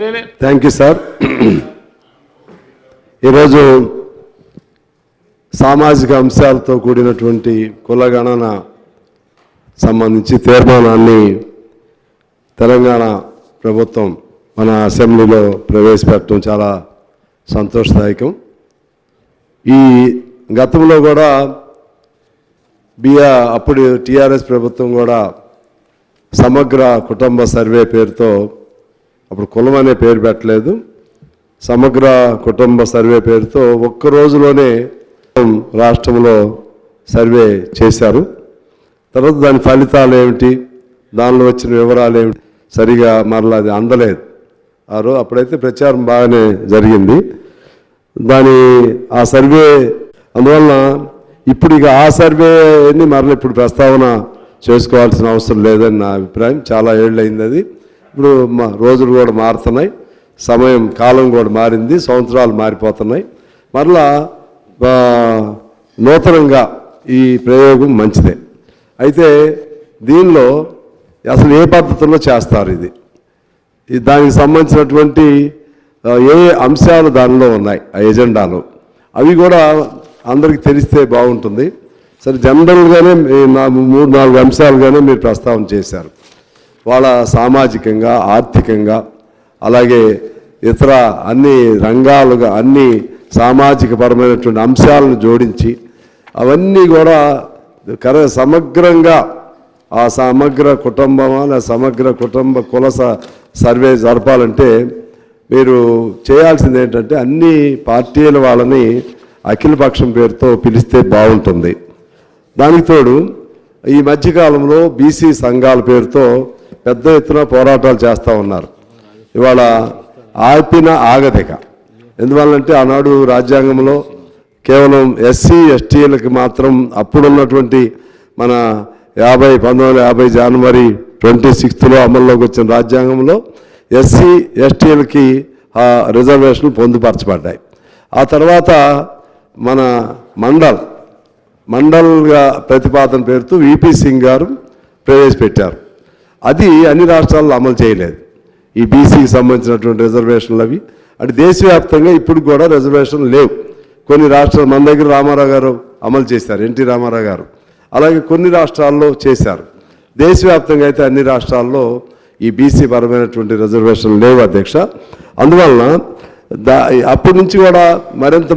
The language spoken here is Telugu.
Thank you sir. ఈరోజు సామాజిక అంశాలతో కూడినటువంటి కులగణన సంబంధించి తీర్మానాన్ని తెలంగాణ ప్రభుత్వం మన అసెంబ్లీలో ప్రవేశపెట్టడం చాలా సంతోషదాయకం. ఈ గతంలో కూడా అప్పుడు టీఆర్ఎస్ ప్రభుత్వం కూడా సమగ్ర కుటుంబ సర్వే పేరుతో, అప్పుడు కులం అనే పేరు పెట్టలేదు, సమగ్ర కుటుంబ సర్వే పేరుతో ఒక్క రోజులోనే రాష్ట్రంలో సర్వే చేశారు. తర్వాత దాని ఫలితాలు ఏమిటి, దానిలో వచ్చిన వివరాలు ఏమిటి సరిగా మరలా అది అందలేదు. అప్పుడైతే ప్రచారం బాగానే జరిగింది ఆ సర్వే. అందువలన ఇప్పుడు ఇక ఆ సర్వేని మరలా ఇప్పుడు ప్రస్తావన చేసుకోవాల్సిన అవసరం లేదని నా అభిప్రాయం. చాలా ఏళ్ళు అయింది అది. ఇప్పుడు రోజులు కూడా మారుతున్నాయి, కాలం కూడా మారింది, సంవత్సరాలు మారిపోతున్నాయి. మరలా నూతనంగా ఈ ప్రయోగం మంచిదే. అయితే దీనిలో అసలు ఏ పద్ధతిలో చేస్తారు, దానికి సంబంధించినటువంటి ఏ అంశాలు దానిలో ఉన్నాయి, ఆ ఎజెండాలో అవి కూడా అందరికీ తెలిస్తే బాగుంటుంది. సరే, జనరల్గానే 3-4 అంశాలుగానే మీరు ప్రస్తావన చేశారు. వాళ్ళ సామాజికంగా, ఆర్థికంగా, అలాగే ఇతర అన్ని రంగాలుగా అన్ని సామాజిక పరమైనటువంటి అంశాలను జోడించి అవన్నీ కూడా సమగ్రంగా ఆ సమగ్ర కుటుంబమా సమగ్ర కుటుంబ కుల సర్వే జరపాలంటే మీరు చేయాల్సింది ఏంటంటే అన్ని పార్టీల వాళ్ళని అఖిలపక్షం పేరుతో పిలిస్తే బాగుంటుంది. దానికి తోడు ఈ మధ్యకాలంలో బీసీ సంఘాల పేరుతో పెద్ద ఎత్తున పోరాటాలు చేస్తూ ఉన్నారు. ఇవాళ ఆగదిక. ఎందువల్లంటే ఆనాడు రాజ్యాంగంలో కేవలం ఎస్సీ ఎస్టీలకు మాత్రం అప్పుడున్నటువంటి మన 1950 జనవరి 26 అమల్లోకి వచ్చిన రాజ్యాంగంలో ఎస్సీ ఎస్టీలకి రిజర్వేషన్లు పొందుపరచబడ్డాయి. ఆ తర్వాత మన మండల్గా ప్రతిపాదన పేరుతో విపి సింగ్ గారు ప్రవేశపెట్టారు. అది అన్ని రాష్ట్రాల్లో అమలు చేయలేదు. ఈ బీసీకి సంబంధించినటువంటి రిజర్వేషన్లు అవి అంటే దేశవ్యాప్తంగా ఇప్పుడు కూడా రిజర్వేషన్లు లేవు. కొన్ని రాష్ట్రాలు, మన దగ్గర రామారావు గారు అమలు చేశారు, ఎన్టీ రామారావు గారు, అలాగే కొన్ని రాష్ట్రాల్లో చేశారు. దేశవ్యాప్తంగా అయితే అన్ని రాష్ట్రాల్లో ఈ బీసీ పరమైనటువంటి రిజర్వేషన్లు లేవు అధ్యక్ష. అందువలన అప్పటి నుంచి కూడా మరింత